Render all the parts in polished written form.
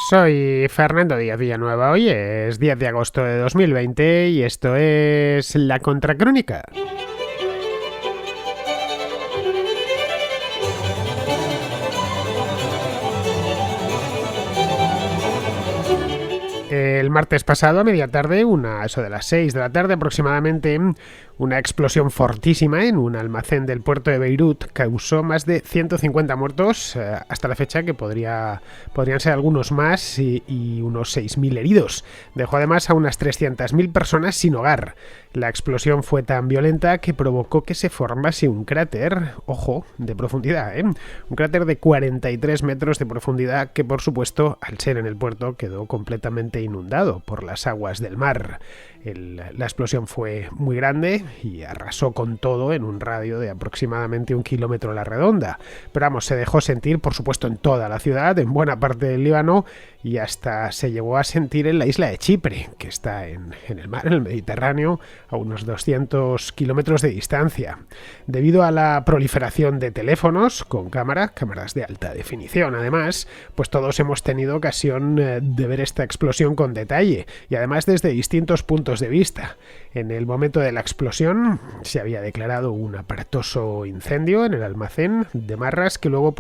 Soy Fernando Díaz Villanueva. Hoy es 10 de agosto de 2020 y esto es La Contracrónica. El martes pasado, a media tarde, eso de las 6 de la tarde aproximadamente, una explosión fortísima en un almacén del puerto de Beirut causó más de 150 muertos, hasta la fecha que podrían ser algunos más y unos 6.000 heridos. Dejó además a unas 300.000 personas sin hogar. La explosión fue tan violenta que provocó que se formase un cráter, ojo, de profundidad, un cráter de 43 metros de profundidad que, por supuesto, al ser en el puerto, quedó completamente inundado por las aguas del mar. La explosión fue muy grande y arrasó con todo en un radio de aproximadamente 1 kilómetro a la redonda. Pero vamos, se dejó sentir, por supuesto, en toda la ciudad, en buena parte del Líbano, y hasta se llegó a sentir en la isla de Chipre, que está en el mar, en el Mediterráneo, a unos 200 kilómetros de distancia. Debido a la proliferación de teléfonos con cámaras de alta definición, además, pues todos hemos tenido ocasión de ver esta explosión con detalle, y además desde distintos puntos de vista. En el momento de la explosión se había declarado un aparatoso incendio en el almacén de Marras que luego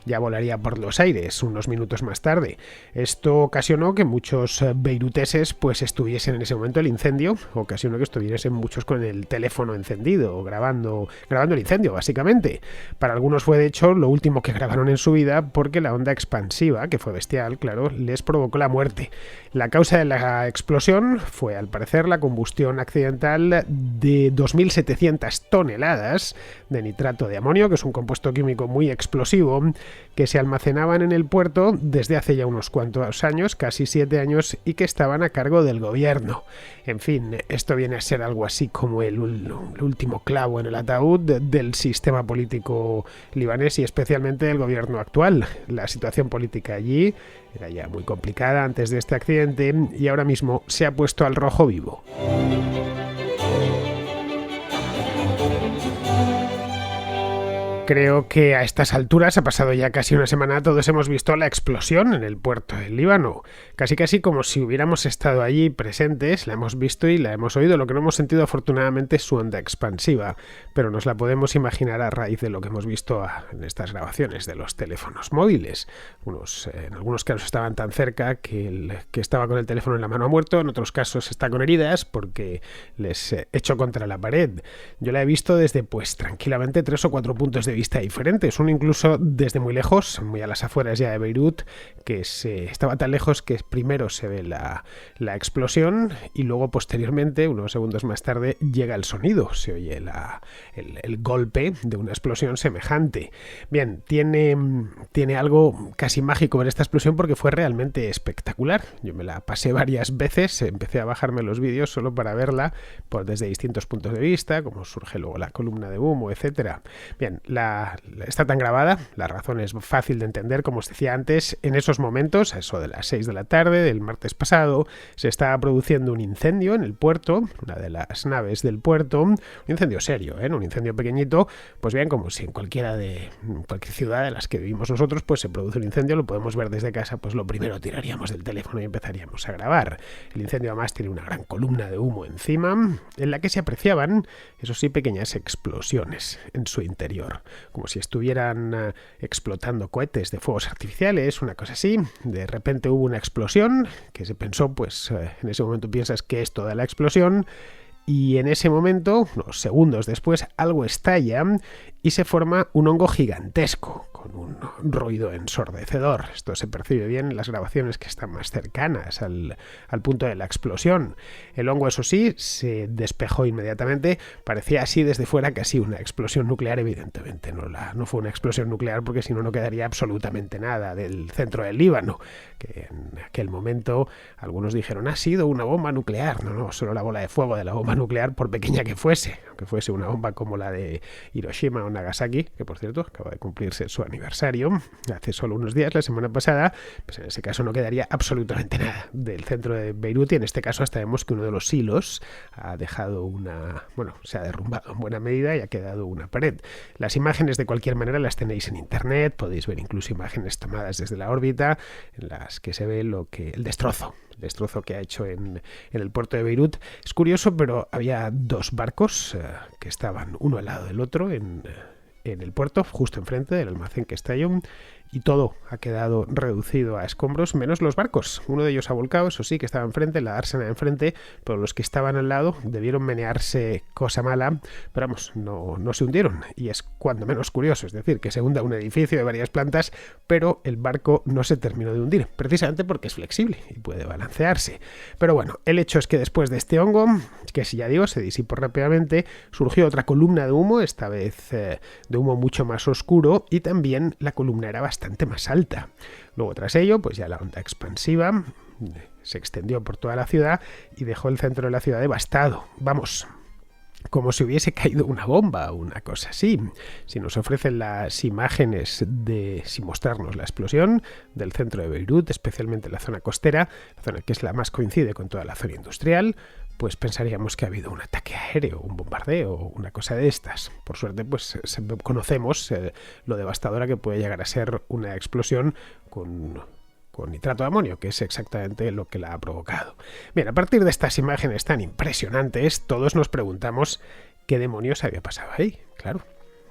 ya volaría por los aires unos minutos más tarde. Esto ocasionó que muchos beiruteses estuviesen en ese momento el incendio, ocasionó que estuviesen muchos con el teléfono encendido, grabando el incendio, básicamente. Para algunos fue de hecho lo último que grabaron en su vida, porque la onda expansiva, que fue bestial, claro, les provocó la muerte. La causa de la explosión fue, al parecer, la combustión accidental de 2.700 toneladas de nitrato de amonio, que es un compuesto químico muy explosivo, que se almacenaban en el puerto desde hace ya unos cuantos años, casi 7 años, y que estaban a cargo del gobierno. En fin, esto viene a ser algo así como el último clavo en el ataúd del sistema político libanés y especialmente del gobierno actual. La situación política allí era ya muy complicada antes de este accidente y ahora mismo se ha puesto al rojo vivo. Creo que a estas alturas, ha pasado ya casi una semana, todos hemos visto la explosión en el puerto del Líbano. Casi como si hubiéramos estado allí presentes, la hemos visto y la hemos oído. Lo que no hemos sentido, afortunadamente, es su onda expansiva, pero nos la podemos imaginar a raíz de lo que hemos visto en estas grabaciones de los teléfonos móviles. En algunos casos estaban tan cerca que el que estaba con el teléfono en la mano ha muerto, en otros casos está con heridas porque les echó contra la pared. Yo la he visto desde, tranquilamente 3 o 4 puntos de vista diferentes, uno incluso desde muy lejos, muy a las afueras ya de Beirut, que estaba tan lejos que primero se ve la explosión y luego posteriormente, unos segundos más tarde, llega el sonido, se oye el golpe de una explosión semejante. Bien, tiene algo casi mágico ver esta explosión porque fue realmente espectacular. Yo me la pasé varias veces, empecé a bajarme los vídeos solo para verla desde distintos puntos de vista, cómo surge luego la columna de humo, etcétera. Bien, está tan grabada, la razón es fácil de entender, como os decía antes. En esos momentos, a eso de las 6 de la tarde del martes pasado, se estaba produciendo un incendio en el puerto, una de las naves del puerto, un incendio serio, un incendio pequeñito, pues bien, como si en cualquier ciudad de las que vivimos nosotros, se produce un incendio, lo podemos ver desde casa, lo primero tiraríamos del teléfono y empezaríamos a grabar. El incendio además tiene una gran columna de humo encima, en la que se apreciaban, eso sí, pequeñas explosiones en su interior, como si estuvieran explotando cohetes de fuegos artificiales, una cosa así. De repente hubo una explosión que se pensó, en ese momento piensas que es toda la explosión, y en ese momento, unos segundos después, algo estalla y se forma un hongo gigantesco con un ruido ensordecedor. Esto se percibe bien en las grabaciones que están más cercanas al punto de la explosión. El hongo, eso sí, se despejó inmediatamente. Parecía así desde fuera casi una explosión nuclear. Evidentemente no fue una explosión nuclear, porque si no quedaría absolutamente nada del centro del Líbano, que en aquel momento algunos dijeron ha sido una bomba nuclear. No, solo la bola de fuego de la bomba nuclear, por pequeña que fuese, aunque fuese una bomba como la de Hiroshima o Nagasaki, que por cierto acaba de cumplirse su aniversario hace solo unos días, la semana pasada, pues en ese caso no quedaría absolutamente nada del centro de Beirut, y en este caso hasta vemos que uno de los silos ha dejado se ha derrumbado en buena medida y ha quedado una pared. Las imágenes de cualquier manera las tenéis en internet, podéis ver incluso imágenes tomadas desde la órbita en las que se ve el destrozo que ha hecho en el puerto de Beirut. Es curioso, pero había dos barcos que estaban uno al lado del otro en el puerto, justo enfrente del almacén que estalló, y todo ha quedado reducido a escombros, menos los barcos. Uno de ellos ha volcado, eso sí, que estaba enfrente, la dársena enfrente, pero los que estaban al lado debieron menearse cosa mala, pero vamos, no se hundieron, y es cuando menos curioso, es decir, que se hunda un edificio de varias plantas, pero el barco no se terminó de hundir, precisamente porque es flexible y puede balancearse. Pero bueno, el hecho es que después de este hongo, que si ya digo, se disipó rápidamente, surgió otra columna de humo, esta vez de humo mucho más oscuro, y también la columna era bastante más alta. Luego, tras ello, pues ya la onda expansiva se extendió por toda la ciudad y dejó el centro de la ciudad devastado. Vamos, como si hubiese caído una bomba o una cosa así. Si nos ofrecen las imágenes sin mostrarnos la explosión del centro de Beirut, especialmente la zona costera, la zona que es la más coincide con toda la zona industrial, pues pensaríamos que ha habido un ataque aéreo, un bombardeo, una cosa de estas. Por suerte, pues conocemos lo devastadora que puede llegar a ser una explosión con nitrato de amonio, que es exactamente lo que la ha provocado. Bien, a partir de estas imágenes tan impresionantes, todos nos preguntamos qué demonios había pasado ahí. Claro,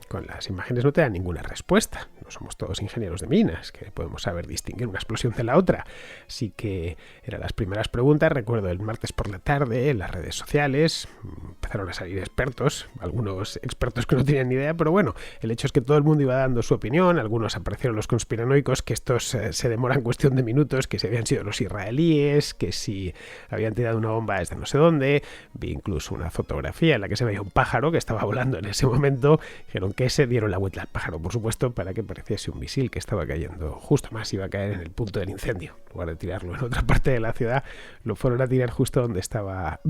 con las imágenes no te dan ninguna respuesta. No somos todos ingenieros de minas, que podemos saber distinguir una explosión de la otra. Así que eran las primeras preguntas. Recuerdo el martes por la tarde en las redes sociales empezaron a salir expertos, algunos expertos que no tenían ni idea, pero bueno, el hecho es que todo el mundo iba dando su opinión. Algunos aparecieron los conspiranoicos, que estos se demoran cuestión de minutos, que si habían sido los israelíes, que si habían tirado una bomba desde no sé dónde. Vi incluso una fotografía en la que se veía un pájaro que estaba volando en ese momento. Dijeron que se dieron la vuelta al pájaro, por supuesto, para que pareciese un misil que estaba cayendo justo más, iba a caer en el punto del incendio. En lugar de tirarlo en otra parte de la ciudad, lo fueron a tirar justo donde estaba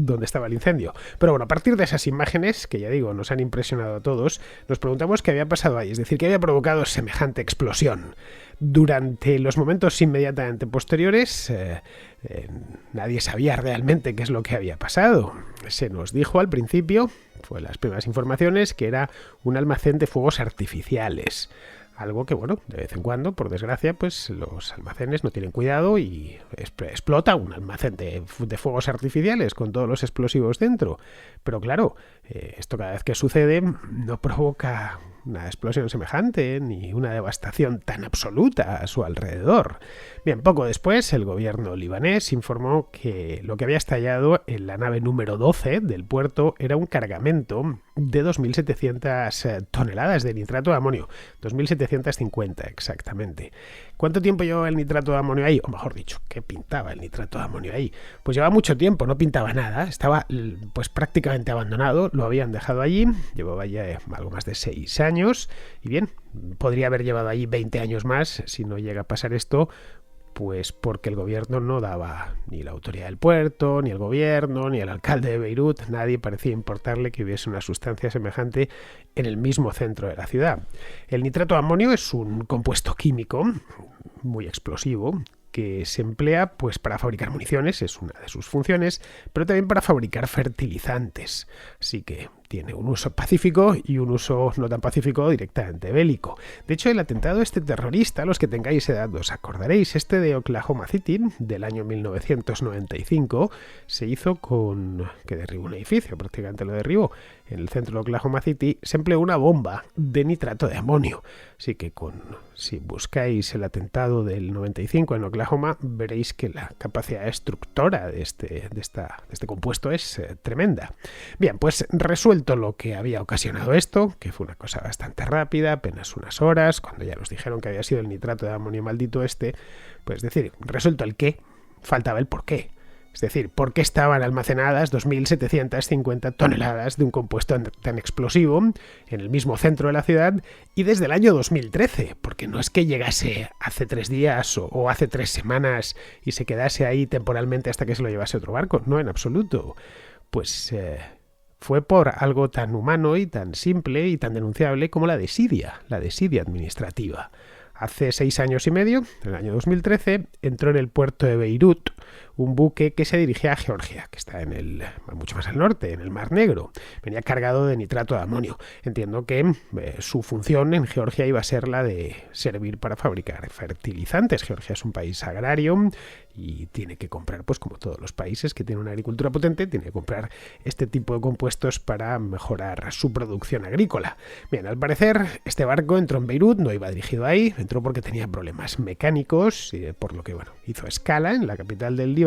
el incendio. Pero bueno, a partir de esas imágenes, que ya digo, nos han impresionado a todos, nos preguntamos qué había pasado ahí, es decir, qué había provocado semejante explosión. Durante los momentos inmediatamente posteriores, nadie sabía realmente qué es lo que había pasado. Se nos dijo al principio, fue las primeras informaciones, que era un almacén de fuegos artificiales. Algo que, bueno, de vez en cuando, por desgracia, pues los almacenes no tienen cuidado y explota un almacén de fuegos artificiales con todos los explosivos dentro. Pero claro, esto cada vez que sucede no provoca una explosión semejante ni una devastación tan absoluta a su alrededor. Bien, poco después el gobierno libanés informó que lo que había estallado en la nave número 12 del puerto era un cargamento de 2.700 toneladas de nitrato de amonio, 2.750 exactamente. ¿Cuánto tiempo llevaba el nitrato de amonio ahí? O mejor dicho, ¿qué pintaba el nitrato de amonio ahí? Pues llevaba mucho tiempo, no pintaba nada, estaba pues prácticamente abandonado, lo habían dejado allí, llevaba ya algo más de 6 años, y bien, podría haber llevado allí 20 años más si no llega a pasar esto, pues porque el gobierno no daba, ni la autoridad del puerto, ni el gobierno, ni el alcalde de Beirut, nadie parecía importarle que hubiese una sustancia semejante en el mismo centro de la ciudad. El nitrato de amonio es un compuesto químico muy explosivo que se emplea pues para fabricar municiones, es una de sus funciones, pero también para fabricar fertilizantes. Así que tiene un uso pacífico y un uso no tan pacífico directamente bélico. De hecho, el atentado terrorista, los que tengáis edad os acordaréis, de Oklahoma City del año 1995, se hizo que derribó un edificio, prácticamente lo derribó. En el centro de Oklahoma City se empleó una bomba de nitrato de amonio. Así que si buscáis el atentado del 95 en Oklahoma, veréis que la capacidad destructora de este compuesto es tremenda. Bien, pues resuelto lo que había ocasionado esto, que fue una cosa bastante rápida, apenas unas horas, cuando ya nos dijeron que había sido el nitrato de amonio maldito pues decir, resuelto el qué, faltaba el por qué. Es decir, ¿por qué estaban almacenadas 2.750 toneladas de un compuesto tan explosivo en el mismo centro de la ciudad y desde el año 2013? Porque no es que llegase hace 3 días o hace 3 semanas y se quedase ahí temporalmente hasta que se lo llevase otro barco. No, en absoluto. Pues fue por algo tan humano y tan simple y tan denunciable como la desidia administrativa. Hace 6 años y medio, en el año 2013, entró en el puerto de Beirut un buque que se dirigía a Georgia, que está mucho más al norte, en el Mar Negro. Venía cargado de nitrato de amonio. Entiendo que su función en Georgia iba a ser la de servir para fabricar fertilizantes. Georgia es un país agrario y tiene que comprar, pues como todos los países que tienen una agricultura potente, tiene que comprar este tipo de compuestos para mejorar su producción agrícola. Bien, al parecer este barco entró en Beirut, no iba dirigido ahí, entró porque tenía problemas mecánicos, por lo que hizo escala en la capital del Líbano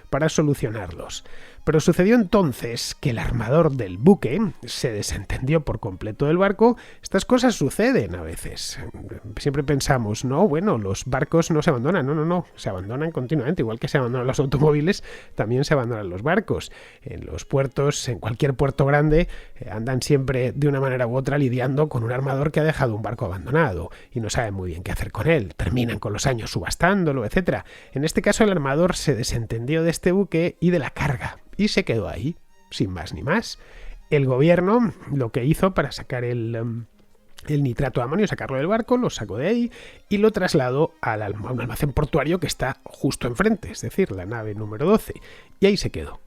para solucionarlos. Pero sucedió entonces que el armador del buque se desentendió por completo del barco. Estas cosas suceden a veces. Siempre pensamos, los barcos no se abandonan. No, se abandonan continuamente. Igual que se abandonan los automóviles, también se abandonan los barcos. En los puertos, en cualquier puerto grande, andan siempre de una manera u otra lidiando con un armador que ha dejado un barco abandonado y no sabe muy bien qué hacer con él. Terminan con los años subastándolo, etc. En este caso, el armador se desentendió de este buque y de la carga. Y se quedó ahí, sin más ni más. El gobierno lo que hizo para sacar el nitrato de amonio, sacarlo del barco, lo sacó de ahí y lo trasladó a un almacén portuario que está justo enfrente, es decir, la nave número 12. Y ahí se quedó.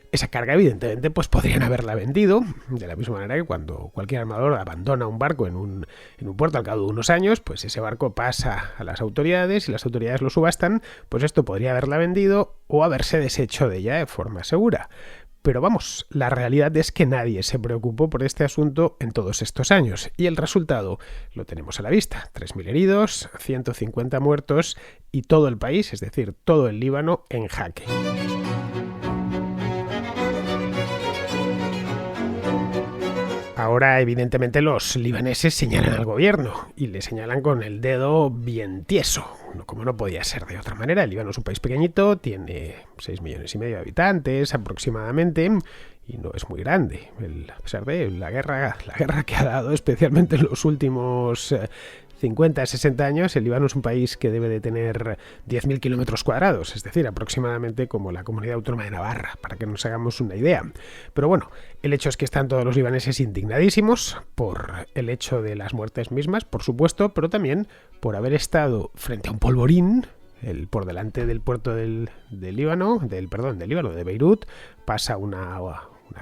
Esa carga, evidentemente, pues podrían haberla vendido, de la misma manera que cuando cualquier armador abandona un barco en un puerto al cabo de unos años, pues ese barco pasa a las autoridades y las autoridades lo subastan, pues esto podría haberla vendido o haberse deshecho de ella de forma segura. Pero vamos, la realidad es que nadie se preocupó por este asunto en todos estos años, y el resultado lo tenemos a la vista: 3.000 heridos, 150 muertos y todo el país, es decir, todo el Líbano, en jaque. Ahora, evidentemente, los libaneses señalan al gobierno y le señalan con el dedo bien tieso, como no podía ser de otra manera. El Líbano es un país pequeñito, tiene 6,5 millones de habitantes aproximadamente y no es muy grande. A pesar de la guerra que ha dado, especialmente en los últimos 50 a 60 años, el Líbano es un país que debe de tener 10.000 kilómetros cuadrados, es decir, aproximadamente como la comunidad autónoma de Navarra, para que nos hagamos una idea. Pero bueno, el hecho es que están todos los libaneses indignadísimos por el hecho de las muertes mismas, por supuesto, pero también por haber estado frente a un polvorín. Por delante del puerto del Líbano, de Beirut, pasa una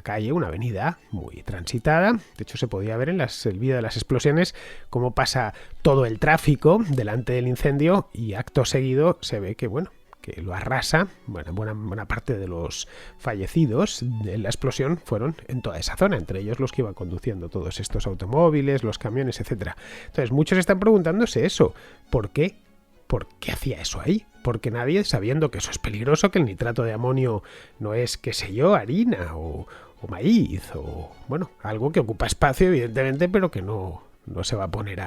calle, una avenida muy transitada. De hecho, se podía ver en el vídeo de las explosiones cómo pasa todo el tráfico delante del incendio y acto seguido se ve que lo arrasa. Buena parte de los fallecidos de la explosión fueron en toda esa zona, entre ellos los que iban conduciendo todos estos automóviles, los camiones, etc. Entonces, muchos están preguntándose eso. ¿Por qué? ¿Por qué hacía eso ahí? Porque nadie, sabiendo que eso es peligroso, que el nitrato de amonio no es, harina o maíz o, algo que ocupa espacio, evidentemente, pero que no se va a poner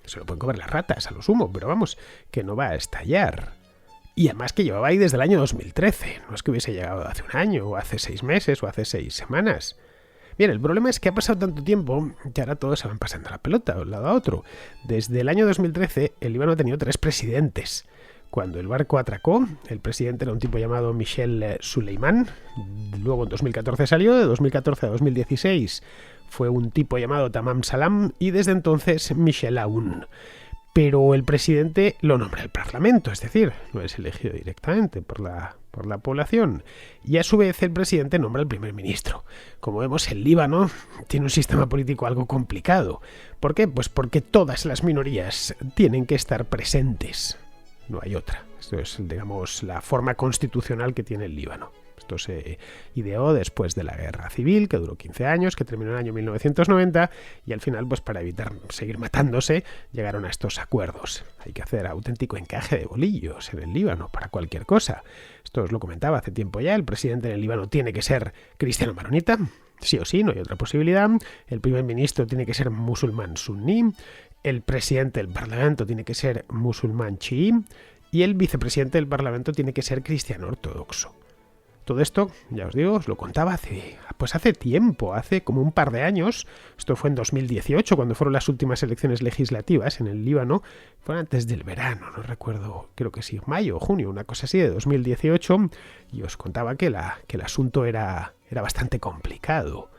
se lo pueden comer las ratas, a lo sumo, pero vamos, que no va a estallar. Y además que llevaba ahí desde el año 2013, no es que hubiese llegado hace un año, o hace 6 meses, o hace 6 semanas. Bien, el problema es que ha pasado tanto tiempo que ahora todos se van pasando la pelota de un lado a otro. Desde el año 2013, el Líbano ha tenido 3 presidentes. Cuando el barco atracó, el presidente era un tipo llamado Michel Suleiman. Luego en 2014 salió, de 2014 a 2016 fue un tipo llamado Tamam Salam y desde entonces Michel Aoun. Pero el presidente lo nombra el Parlamento, es decir, no es elegido directamente por la población. Y a su vez el presidente nombra al primer ministro. Como vemos, el Líbano tiene un sistema político algo complicado. ¿Por qué? Pues porque todas las minorías tienen que estar presentes. No hay otra. Esto es, digamos, la forma constitucional que tiene el Líbano. Esto se ideó después de la guerra civil, que duró 15 años, que terminó en el año 1990, y al final, pues para evitar seguir matándose, llegaron a estos acuerdos. Hay que hacer auténtico encaje de bolillos en el Líbano para cualquier cosa. Esto os lo comentaba hace tiempo ya, el presidente en el Líbano tiene que ser cristiano maronita, sí o sí, no hay otra posibilidad. El primer ministro tiene que ser musulmán suní, el presidente del parlamento tiene que ser musulmán chií, y el vicepresidente del parlamento tiene que ser cristiano ortodoxo. Todo esto, ya os digo, os lo contaba hace tiempo, hace como un par de años. Esto fue en 2018, cuando fueron las últimas elecciones legislativas en el Líbano. Fue antes del verano, no recuerdo, creo que sí, mayo o junio, una cosa así, de 2018. Y os contaba que el asunto era bastante complicado.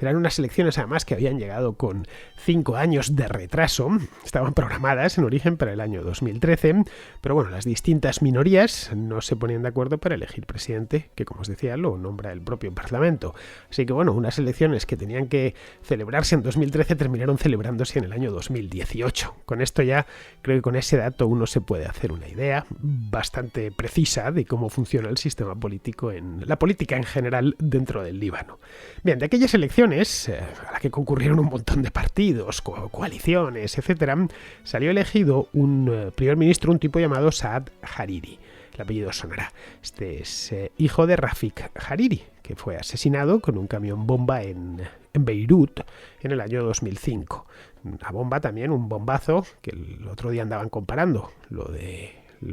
Eran unas elecciones además que habían llegado con 5 años de retraso, estaban programadas en origen para el año 2013, pero bueno, las distintas minorías no se ponían de acuerdo para elegir presidente, que como os decía lo nombra el propio Parlamento. Así que bueno, unas elecciones que tenían que celebrarse en 2013 terminaron celebrándose en el año 2018. Con esto ya creo que con ese dato uno se puede hacer una idea bastante precisa de cómo funciona el sistema político la política en general dentro del Líbano. Bien, de aquellas elecciones a las que concurrieron un montón de partidos, coaliciones, etcétera, salió elegido un primer ministro, un tipo llamado Saad Hariri. El apellido sonará. Este es hijo de Rafik Hariri, que fue asesinado con un camión bomba en Beirut en el año 2005. Una bomba también, un bombazo, que el otro día andaban comparando, lo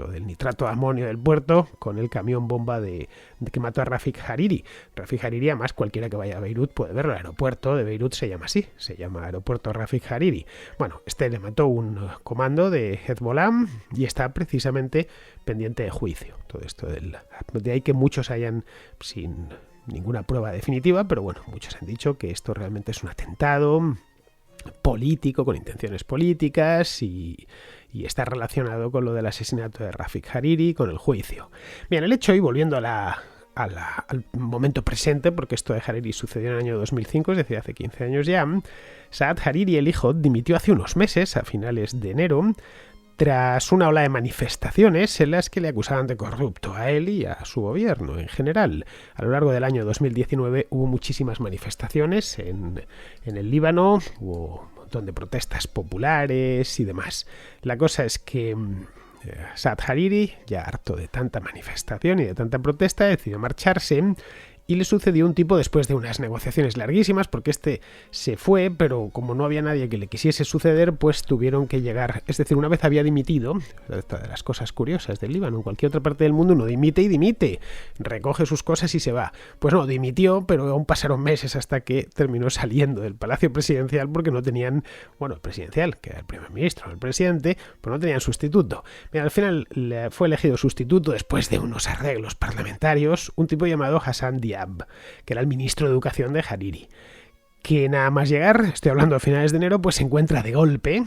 del nitrato de amonio del puerto con el camión bomba de que mató a Rafik Hariri. Rafik Hariri, además, cualquiera que vaya a Beirut puede verlo. El aeropuerto de Beirut se llama así, se llama Aeropuerto Rafik Hariri. Bueno, este le mató un comando de Hezbollah y está precisamente pendiente de juicio. Todo esto de ahí que muchos hayan, sin ninguna prueba definitiva, pero bueno, muchos han dicho que esto realmente es un atentado político, con intenciones políticas y está relacionado con lo del asesinato de Rafik Hariri, con el juicio. Bien, el hecho, y volviendo al momento presente, porque esto de Hariri sucedió en el año 2005, es decir, hace 15 años ya, Saad Hariri, el hijo, dimitió hace unos meses, a finales de enero, tras una ola de manifestaciones en las que le acusaban de corrupto a él y a su gobierno en general. A lo largo del año 2019 hubo muchísimas manifestaciones en el Líbano, hubo un montón de protestas populares y demás. La cosa es que Saad Hariri, ya harto de tanta manifestación y de tanta protesta, decidió marcharse. Y le sucedió un tipo después de unas negociaciones larguísimas, porque este se fue, pero como no había nadie que le quisiese suceder, pues tuvieron que llegar. Es decir, una vez había dimitido, esta de las cosas curiosas del Líbano, en cualquier otra parte del mundo uno dimite y dimite, recoge sus cosas y se va. Pues no, dimitió, pero aún pasaron meses hasta que terminó saliendo del Palacio Presidencial porque no tenían, bueno, el presidencial, que era el primer ministro, el presidente, pues no tenían sustituto. Bien, al final fue elegido sustituto después de unos arreglos parlamentarios, un tipo llamado Hassan Diab, que era el ministro de Educación de Hariri, que nada más llegar, estoy hablando a finales de enero, pues se encuentra de golpe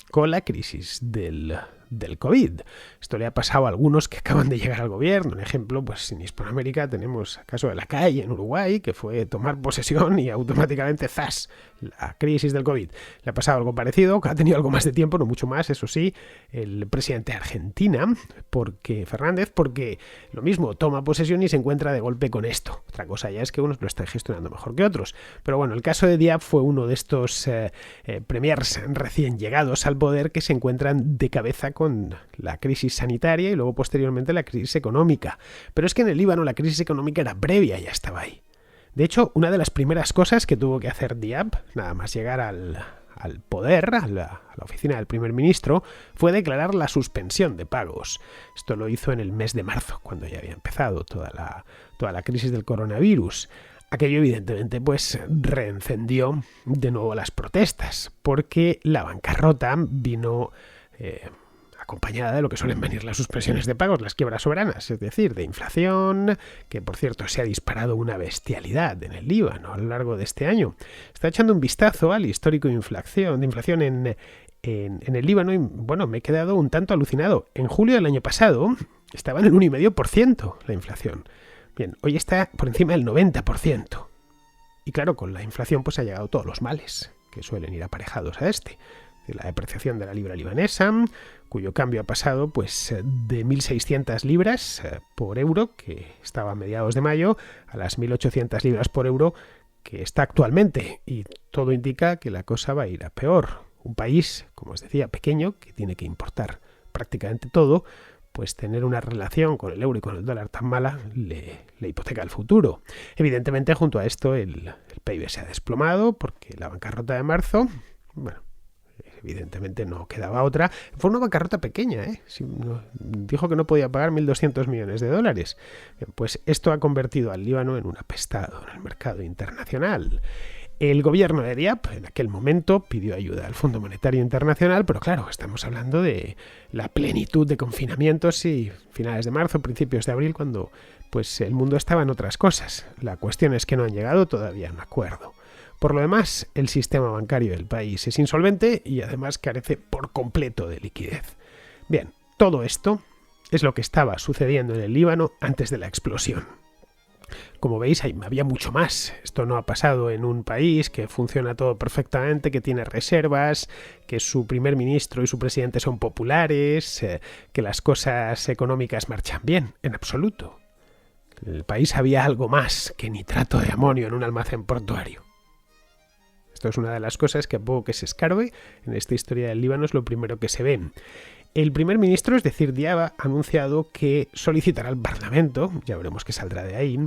con la crisis del COVID. Esto le ha pasado a algunos que acaban de llegar al gobierno. Un ejemplo, pues en Hispanoamérica tenemos el caso de Lacalle en Uruguay, que fue tomar posesión y automáticamente ¡zas!, la crisis del COVID. Le ha pasado algo parecido, que ha tenido algo más de tiempo, no mucho más, eso sí, el presidente de Argentina, Fernández, porque lo mismo, toma posesión y se encuentra de golpe con esto. Otra cosa ya es que unos lo están gestionando mejor que otros. Pero bueno, el caso de Diab fue uno de estos premiers recién llegados al poder que se encuentran de cabeza con la crisis sanitaria y luego posteriormente la crisis económica. Pero es que en el Líbano la crisis económica era previa, ya estaba ahí. De hecho, una de las primeras cosas que tuvo que hacer Diab, nada más llegar al poder, a la oficina del primer ministro, fue declarar la suspensión de pagos. Esto lo hizo en el mes de marzo, cuando ya había empezado toda la crisis del coronavirus. Aquello evidentemente pues reencendió de nuevo las protestas, porque la bancarrota vino acompañada de lo que suelen venir las suspensiones de pagos, las quiebras soberanas, es decir, de inflación, que por cierto se ha disparado una bestialidad en el Líbano a lo largo de este año. Está echando un vistazo al histórico de inflación en el Líbano y bueno, me he quedado un tanto alucinado. En julio del año pasado estaba en el 1,5% la inflación. Bien, hoy está por encima del 90%. Y claro, con la inflación pues ha llegado todos los males que suelen ir aparejados a este. La depreciación de la libra libanesa, cuyo cambio ha pasado pues de 1.600 libras por euro, que estaba a mediados de mayo, a las 1.800 libras por euro, que está actualmente. Y todo indica que la cosa va a ir a peor. Un país, como os decía, pequeño, que tiene que importar prácticamente todo, pues tener una relación con el euro y con el dólar tan mala le hipoteca el futuro. Evidentemente, junto a esto, el PIB se ha desplomado porque la bancarrota de marzo, bueno, evidentemente no quedaba otra. Fue una bancarrota pequeña, dijo que no podía pagar 1.200 millones de dólares. Pues esto ha convertido al Líbano en un apestado en el mercado internacional. El gobierno de Diab en aquel momento pidió ayuda al Fondo Monetario Internacional, pero claro, estamos hablando de la plenitud de confinamientos y finales de marzo, principios de abril, cuando pues el mundo estaba en otras cosas. La cuestión es que no han llegado todavía a un acuerdo. Por lo demás, el sistema bancario del país es insolvente y además carece por completo de liquidez. Bien, todo esto es lo que estaba sucediendo en el Líbano antes de la explosión. Como veis, había mucho más. Esto no ha pasado en un país que funciona todo perfectamente, que tiene reservas, que su primer ministro y su presidente son populares, que las cosas económicas marchan bien, en absoluto. En el país había algo más que nitrato de amonio en un almacén portuario. Esto es una de las cosas que a poco que se escarbe en esta historia del Líbano es lo primero que se ve. El primer ministro, es decir, Diab, ha anunciado que solicitará al Parlamento, ya veremos qué saldrá de ahí,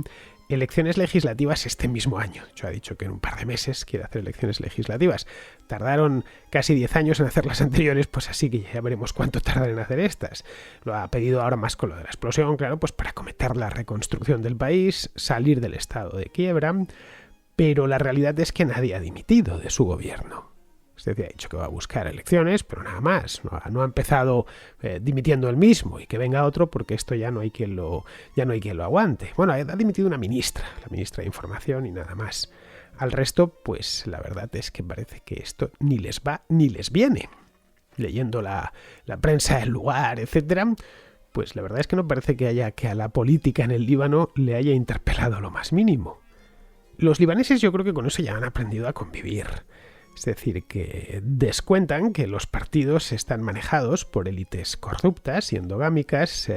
elecciones legislativas este mismo año. Yo ha dicho que en un par de meses quiere hacer elecciones legislativas. Tardaron casi 10 años en hacer las anteriores, pues así que ya veremos cuánto tardan en hacer estas. Lo ha pedido ahora más con lo de la explosión, claro, pues para acometer la reconstrucción del país, salir del estado de quiebra, pero la realidad es que nadie ha dimitido de su gobierno. Es decir, ha dicho que va a buscar elecciones, pero nada más. No ha empezado dimitiendo él mismo y que venga otro porque esto ya no hay quien lo aguante. Bueno, ha dimitido una ministra, la ministra de Información y nada más. Al resto, pues la verdad es que parece que esto ni les va ni les viene. Leyendo la prensa del lugar, etcétera, pues la verdad es que no parece que a la política en el Líbano le haya interpelado lo más mínimo. Los libaneses yo creo que con eso ya han aprendido a convivir. Es decir, que descuentan que los partidos están manejados por élites corruptas y endogámicas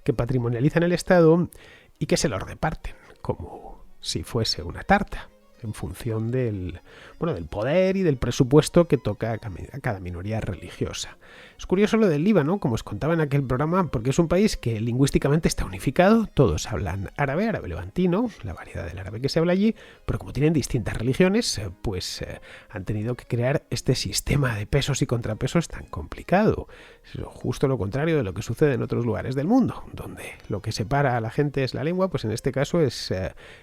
que patrimonializan el Estado y que se los reparten como si fuese una tarta, en función del poder y del presupuesto que toca a cada minoría religiosa. Es curioso lo del Líbano, como os contaba en aquel programa, porque es un país que lingüísticamente está unificado, todos hablan árabe levantino, la variedad del árabe que se habla allí, pero como tienen distintas religiones, pues han tenido que crear este sistema de pesos y contrapesos tan complicado. Es justo lo contrario de lo que sucede en otros lugares del mundo, donde lo que separa a la gente es la lengua, pues en este caso es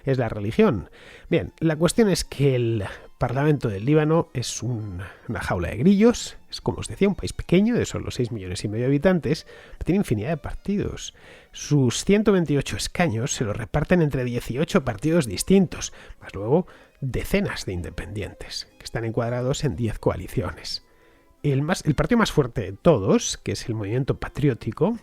la religión. Bien, la cuestión es que el Parlamento del Líbano es una jaula de grillos, es como os decía, un país pequeño de solo 6,5 millones de habitantes, pero tiene infinidad de partidos. Sus 128 escaños se los reparten entre 18 partidos distintos, más luego decenas de independientes, que están encuadrados en 10 coaliciones. El partido más fuerte de todos, que es el Movimiento Patriótico,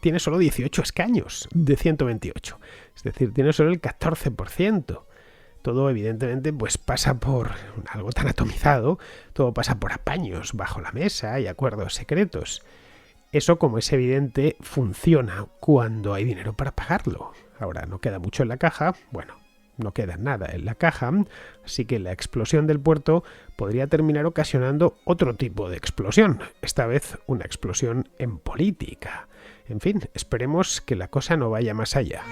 tiene solo 18 escaños de 128, es decir, tiene solo el 14%. Todo, evidentemente, pues pasa por algo tan atomizado, todo pasa por apaños bajo la mesa y acuerdos secretos. Eso, como es evidente, funciona cuando hay dinero para pagarlo. Ahora, no queda mucho en la caja, no queda nada en la caja, así que la explosión del puerto podría terminar ocasionando otro tipo de explosión, esta vez una explosión en política. En fin, esperemos que la cosa no vaya más allá.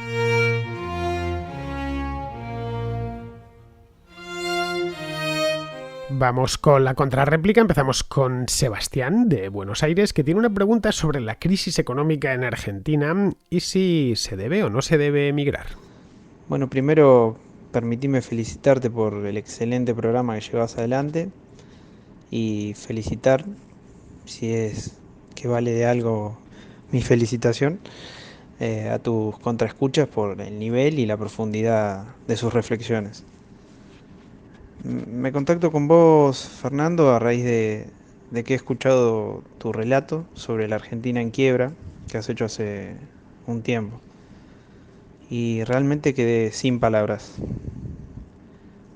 Vamos con la contrarréplica. Empezamos con Sebastián, de Buenos Aires, que tiene una pregunta sobre la crisis económica en Argentina y si se debe o no se debe emigrar. Bueno, primero permitime felicitarte por el excelente programa que llevas adelante y felicitar, si es que vale de algo mi felicitación, a tus contraescuchas por el nivel y la profundidad de sus reflexiones. Me contacto con vos, Fernando, a raíz de que he escuchado tu relato sobre la Argentina en quiebra que has hecho hace un tiempo. Y realmente quedé sin palabras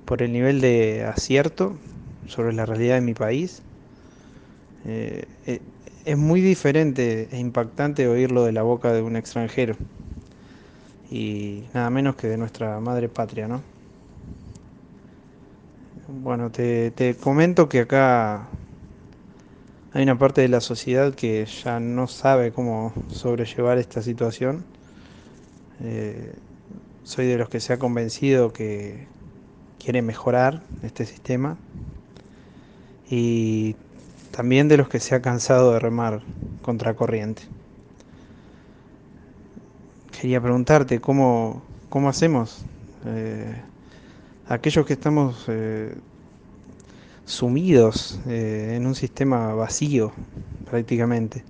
por el nivel de acierto sobre la realidad de mi país. Eh, eh, es muy diferente e impactante oírlo de la boca de un extranjero y nada menos que de nuestra madre patria, ¿no? Bueno, te comento que acá hay una parte de la sociedad que ya no sabe cómo sobrellevar esta situación. Eh, Soy de los que se ha convencido que quiere mejorar este sistema y también de los que se ha cansado de remar contracorriente. Quería preguntarte cómo hacemos aquellos que estamos sumidos en un sistema vacío prácticamente.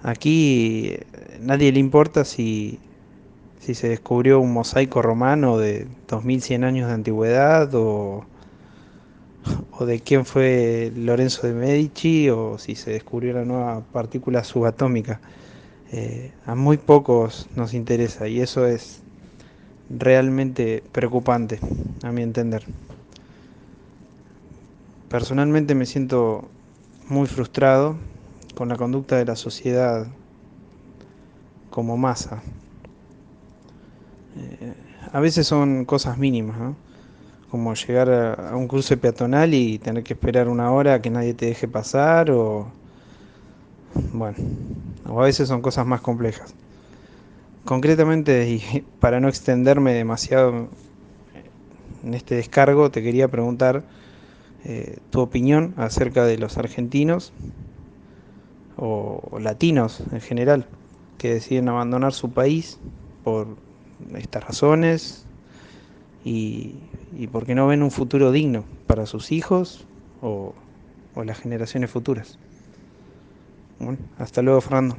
Aquí nadie le importa si se descubrió un mosaico romano de 2100 años de antigüedad o de quién fue Lorenzo de Medici, o si se descubrió la nueva partícula subatómica. A muy pocos nos interesa y eso es realmente preocupante, a mi entender. Personalmente me siento muy frustrado con la conducta de la sociedad como masa. A veces son cosas mínimas, ¿no? Como llegar a un cruce peatonal y tener que esperar una hora a que nadie te deje pasar, o bueno, o a veces son cosas más complejas. Concretamente, y para no extenderme demasiado en este descargo, te quería preguntar tu opinión acerca de los argentinos o latinos en general que deciden abandonar su país por estas razones y, y porque no ven un futuro digno para sus hijos o, o las generaciones futuras. Bueno, hasta luego, Fernando.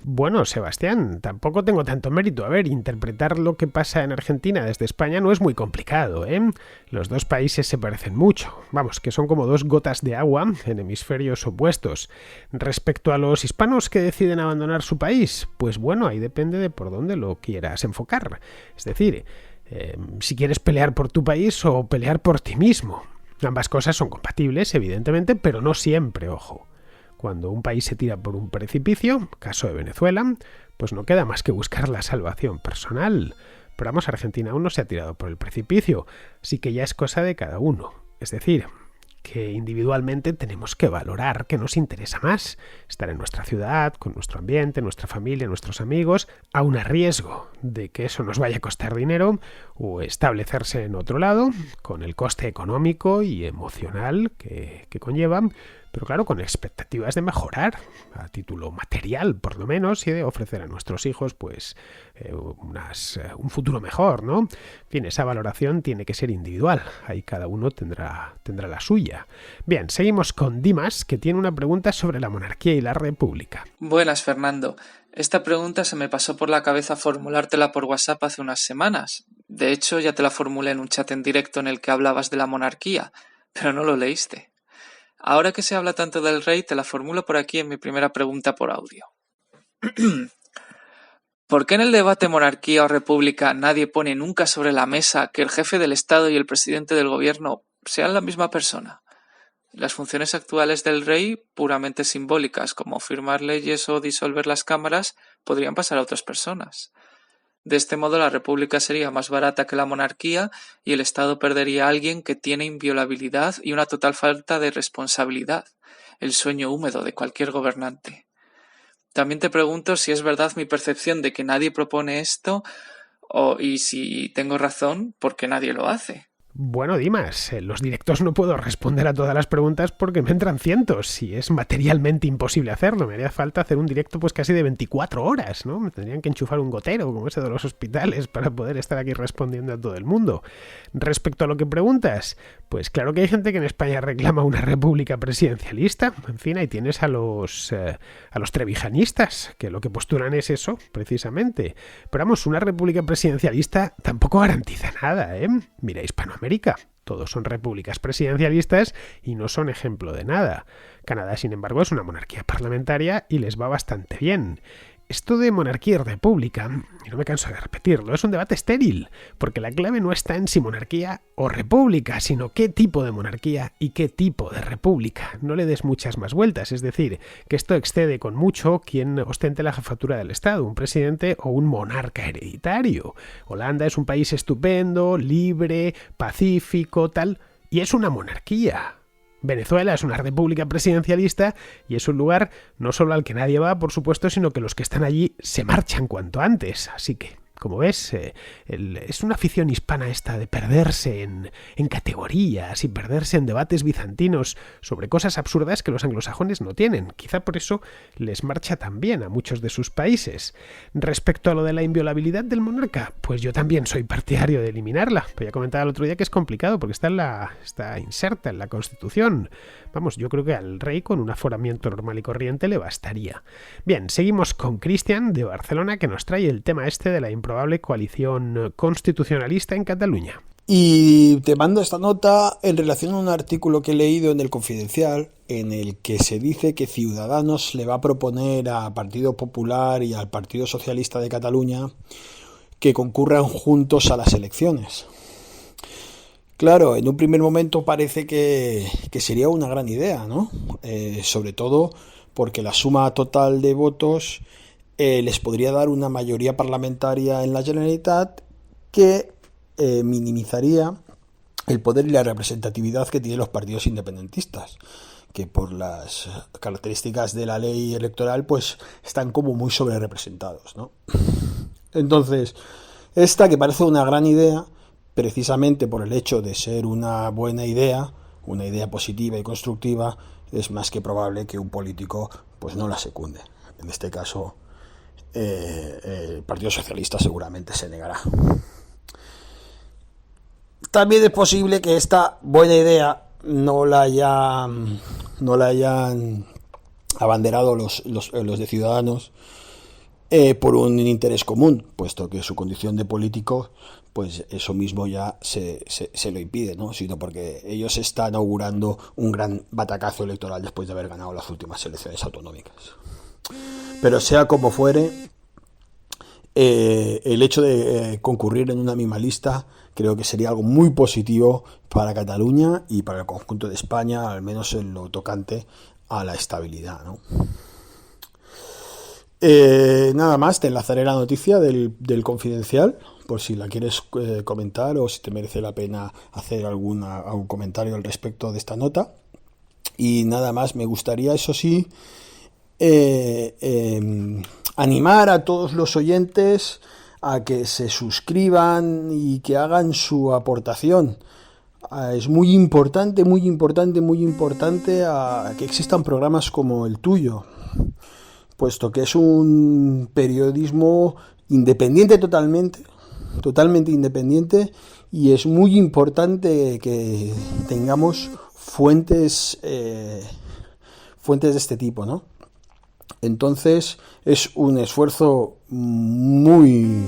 Bueno, Sebastián, tampoco tengo tanto mérito. A ver, interpretar lo que pasa en Argentina desde España no es muy complicado, ¿eh? Los dos países se parecen mucho. Vamos, que son como dos gotas de agua en hemisferios opuestos. Respecto a los hispanos que deciden abandonar su país, pues bueno, ahí depende de por dónde lo quieras enfocar. Es decir, si quieres pelear por tu país o pelear por ti mismo. Ambas cosas son compatibles, evidentemente, pero no siempre, ojo. Cuando un país se tira por un precipicio, caso de Venezuela, pues no queda más que buscar la salvación personal. Pero vamos, Argentina aún no se ha tirado por el precipicio, así que ya es cosa de cada uno. Es decir, que individualmente tenemos que valorar qué nos interesa más. Estar en nuestra ciudad, con nuestro ambiente, nuestra familia, nuestros amigos, aun a riesgo de que eso nos vaya a costar dinero, o establecerse en otro lado, con el coste económico y emocional que conlleva, pero claro, con expectativas de mejorar, a título material por lo menos, y de ofrecer a nuestros hijos pues un futuro mejor, ¿no? En fin, esa valoración tiene que ser individual, ahí cada uno tendrá la suya. Bien, seguimos con Dimas, que tiene una pregunta sobre la monarquía y la república. Buenas, Fernando. Esta pregunta se me pasó por la cabeza formulártela por WhatsApp hace unas semanas. De hecho, ya te la formulé en un chat en directo en el que hablabas de la monarquía, pero no lo leíste. Ahora que se habla tanto del rey, te la formulo por aquí en mi primera pregunta por audio. ¿Por qué en el debate monarquía o república nadie pone nunca sobre la mesa que el jefe del Estado y el presidente del gobierno sean la misma persona? Las funciones actuales del rey, puramente simbólicas, como firmar leyes o disolver las cámaras, podrían pasar a otras personas. De este modo la república sería más barata que la monarquía y el Estado perdería a alguien que tiene inviolabilidad y una total falta de responsabilidad, el sueño húmedo de cualquier gobernante. También te pregunto si es verdad mi percepción de que nadie propone esto y si tengo razón, ¿por qué nadie lo hace? Bueno, Dimas, en los directos no puedo responder a todas las preguntas porque me entran cientos y es materialmente imposible hacerlo. Me haría falta hacer un directo pues casi de 24 horas, ¿no? Me tendrían que enchufar un gotero como ese de los hospitales para poder estar aquí respondiendo a todo el mundo. Respecto a lo que preguntas, pues claro que hay gente que en España reclama una república presidencialista. En fin, ahí tienes a los trevijanistas, que lo que postulan es eso, precisamente. Pero vamos, una república presidencialista tampoco garantiza nada, ¿eh? Mira, Hispanoamérica. Todos son repúblicas presidencialistas y no son ejemplo de nada. Canadá, sin embargo, es una monarquía parlamentaria y les va bastante bien. Esto de monarquía y república, y no me canso de repetirlo, es un debate estéril, porque la clave no está en si monarquía o república, sino qué tipo de monarquía y qué tipo de república. No le des muchas más vueltas, es decir, que esto excede con mucho quien ostente la jefatura del Estado, un presidente o un monarca hereditario. Holanda es un país estupendo, libre, pacífico, tal, y es una monarquía. Venezuela es una república presidencialista y es un lugar no solo al que nadie va, por supuesto, sino que los que están allí se marchan cuanto antes. Así que, como ves, es una afición hispana esta de perderse en categorías y perderse en debates bizantinos sobre cosas absurdas que los anglosajones no tienen. Quizá por eso les marcha tan bien a muchos de sus países. Respecto a lo de la inviolabilidad del monarca, pues yo también soy partidario de eliminarla. Pero ya comentaba el otro día que es complicado porque está inserta en la Constitución. Vamos, yo creo que al rey con un aforamiento normal y corriente le bastaría. Bien, seguimos con Cristian de Barcelona, que nos trae el tema este de la improbable coalición constitucionalista en Cataluña. Y te mando esta nota en relación a un artículo que he leído en el Confidencial, en el que se dice que Ciudadanos le va a proponer a Partido Popular y al Partido Socialista de Cataluña que concurran juntos a las elecciones. Claro, en un primer momento parece que sería una gran idea, ¿no? Sobre todo porque la suma total de votos les podría dar una mayoría parlamentaria en la Generalitat que minimizaría el poder y la representatividad que tienen los partidos independentistas, que por las características de la ley electoral pues están como muy sobre representados, ¿no? Entonces, esta que parece una gran idea, precisamente por el hecho de ser una buena idea, una idea positiva y constructiva, es más que probable que un político pues no la secunde. En este caso, el Partido Socialista seguramente se negará. También es posible que esta buena idea no la hayan abanderado los de Ciudadanos por un interés común, puesto que su condición de político, pues eso mismo ya se lo impide, ¿no? Sino porque ellos están augurando un gran batacazo electoral después de haber ganado las últimas elecciones autonómicas. Pero sea como fuere, el hecho de concurrir en una misma lista creo que sería algo muy positivo para Cataluña y para el conjunto de España, al menos en lo tocante a la estabilidad, ¿no? Nada más, te enlazaré la noticia del Confidencial por si la quieres comentar o si te merece la pena hacer algún comentario al respecto de esta nota. Y nada más, me gustaría, eso sí, animar a todos los oyentes a que se suscriban y que hagan su aportación. Es muy importante a que existan programas como el tuyo, puesto que es un periodismo independiente totalmente independiente, y es muy importante que tengamos fuentes de este tipo, ¿no? Entonces es un esfuerzo muy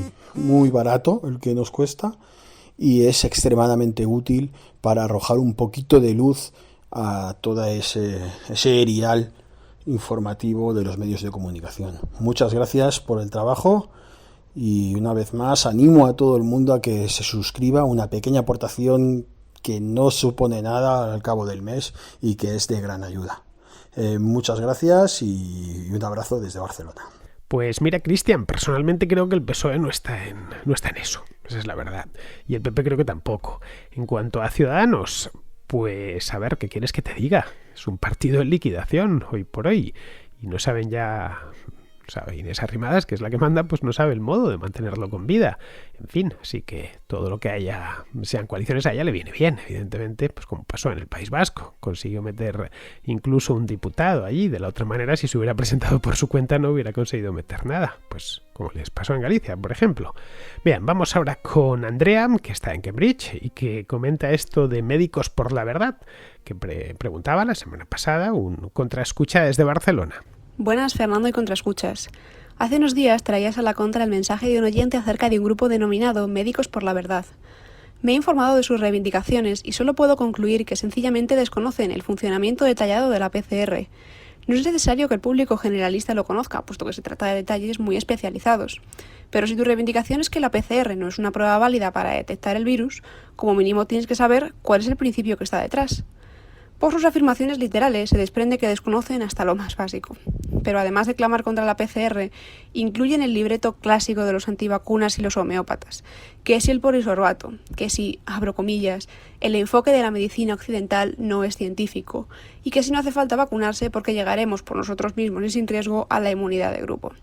barato el que nos cuesta, y es extremadamente útil para arrojar un poquito de luz a todo ese erial informativo de los medios de comunicación. Muchas gracias por el trabajo, y una vez más animo a todo el mundo a que se suscriba, a una pequeña aportación que no supone nada al cabo del mes y que es de gran ayuda. Muchas gracias y un abrazo desde Barcelona. Pues mira, Cristian, personalmente creo que el PSOE no está en eso, esa es la verdad. Y el PP creo que tampoco. En cuanto a Ciudadanos, pues a ver, ¿qué quieres que te diga? Es un partido en liquidación hoy por hoy y no saben ya... sabe, Inés Arrimadas, que es la que manda, pues no sabe el modo de mantenerlo con vida. En fin, así que todo lo que haya, sean coaliciones, a ella le viene bien, evidentemente, pues como pasó en el País Vasco. Consiguió meter incluso un diputado allí. De la otra manera, si se hubiera presentado por su cuenta, no hubiera conseguido meter nada. Pues como les pasó en Galicia, por ejemplo. Bien, vamos ahora con Andrea, que está en Cambridge y que comenta esto de Médicos por la Verdad, que preguntaba la semana pasada un contraescucha desde Barcelona. Buenas, Fernando y Contraescuchas. Hace unos días traías a la contra el mensaje de un oyente acerca de un grupo denominado Médicos por la Verdad. Me he informado de sus reivindicaciones y solo puedo concluir que sencillamente desconocen el funcionamiento detallado de la PCR. No es necesario que el público generalista lo conozca, puesto que se trata de detalles muy especializados. Pero si tu reivindicación es que la PCR no es una prueba válida para detectar el virus, como mínimo tienes que saber cuál es el principio que está detrás. Por sus afirmaciones literales se desprende que desconocen hasta lo más básico. Pero además de clamar contra la PCR, incluyen el libreto clásico de los antivacunas y los homeópatas, que si el polisorbato, que si, abro comillas, el enfoque de la medicina occidental no es científico, y que si no hace falta vacunarse porque llegaremos por nosotros mismos y sin riesgo a la inmunidad de grupo.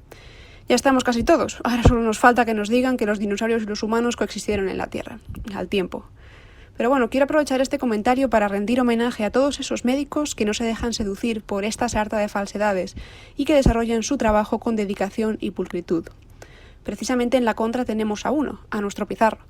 Ya estamos casi todos, ahora solo nos falta que nos digan que los dinosaurios y los humanos coexistieron en la Tierra, al tiempo. Pero bueno, quiero aprovechar este comentario para rendir homenaje a todos esos médicos que no se dejan seducir por esta sarta de falsedades y que desarrollan su trabajo con dedicación y pulcritud. Precisamente en la contra tenemos a uno, a nuestro Pizarro.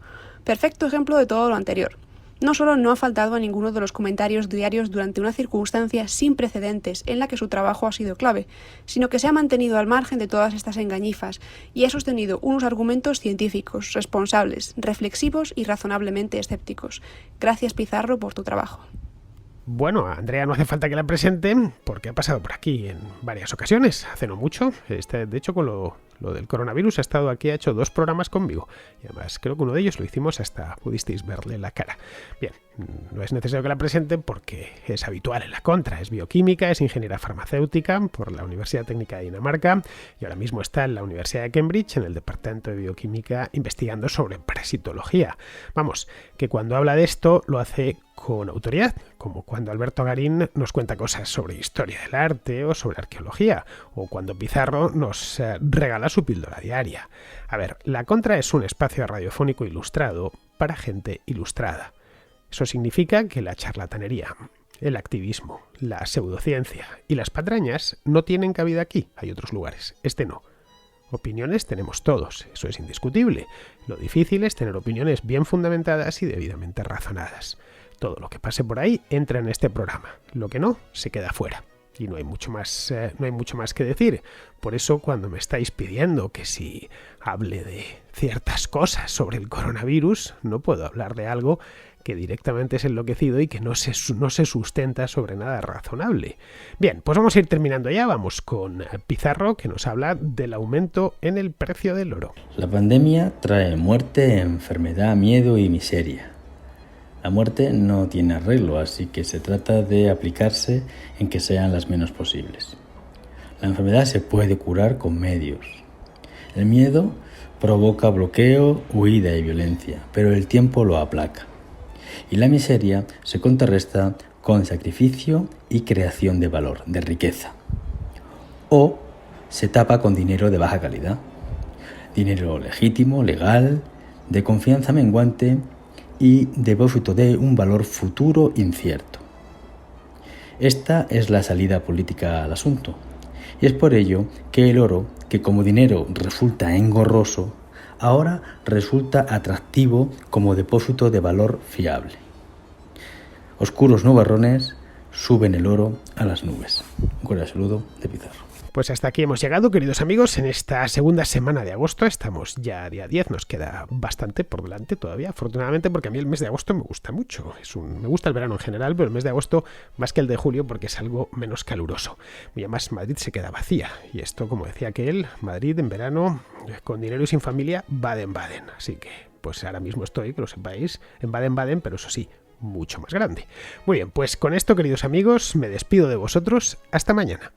Perfecto ejemplo de todo lo anterior. No solo no ha faltado a ninguno de los comentarios diarios durante una circunstancia sin precedentes en la que su trabajo ha sido clave, sino que se ha mantenido al margen de todas estas engañifas y ha sostenido unos argumentos científicos, responsables, reflexivos y razonablemente escépticos. Gracias, Pizarro, por tu trabajo. Bueno, a Andrea no hace falta que la presenten porque ha pasado por aquí en varias ocasiones, hace no mucho. De hecho, con lo del coronavirus ha estado aquí, ha hecho 2 programas conmigo. Y además creo que uno de ellos lo hicimos hasta pudisteis verle la cara. Bien, no es necesario que la presenten porque es habitual en la contra. Es bioquímica, es ingeniera farmacéutica por la Universidad Técnica de Dinamarca y ahora mismo está en la Universidad de Cambridge en el departamento de bioquímica investigando sobre parasitología. Vamos, que cuando habla de esto lo hace con autoridad, como cuando Alberto Garín nos cuenta cosas sobre historia del arte o sobre arqueología, o cuando Pizarro nos regala su píldora diaria. A ver, La Contra es un espacio radiofónico ilustrado para gente ilustrada. Eso significa que la charlatanería, el activismo, la pseudociencia y las patrañas no tienen cabida aquí, hay otros lugares, este no. Opiniones tenemos todos, eso es indiscutible. Lo difícil es tener opiniones bien fundamentadas y debidamente razonadas. Todo lo que pase por ahí entra en este programa, lo que no, se queda fuera. Y no hay mucho más que decir. Por eso, cuando me estáis pidiendo que si hable de ciertas cosas sobre el coronavirus, no puedo hablar de algo que directamente es enloquecido y que no se sustenta sobre nada razonable. Bien, pues vamos a ir terminando ya. Vamos con Pizarro, que nos habla del aumento en el precio del oro. La pandemia trae muerte, enfermedad, miedo y miseria. La muerte no tiene arreglo, así que se trata de aplicarse en que sean las menos posibles. La enfermedad se puede curar con medios. El miedo provoca bloqueo, huida y violencia, pero el tiempo lo aplaca. Y la miseria se contrarresta con sacrificio y creación de valor, de riqueza. O se tapa con dinero de baja calidad. Dinero legítimo, legal, de confianza menguante y depósito de un valor futuro incierto. Esta es la salida política al asunto, y es por ello que el oro, que como dinero resulta engorroso, ahora resulta atractivo como depósito de valor fiable. Oscuros nubarrones suben el oro a las nubes. Un cordial saludo de Pizarro. Pues hasta aquí hemos llegado, queridos amigos, en esta segunda semana de agosto. Estamos ya a día 10, nos queda bastante por delante todavía, afortunadamente, porque a mí el mes de agosto me gusta mucho. Me gusta el verano en general, pero el mes de agosto más que el de julio porque es algo menos caluroso. Y además Madrid se queda vacía. Y esto, como decía aquel, Madrid en verano, con dinero y sin familia, Baden-Baden. Así que, pues ahora mismo estoy, que lo sepáis, en Baden-Baden, pero eso sí, mucho más grande. Muy bien, pues con esto, queridos amigos, me despido de vosotros. Hasta mañana.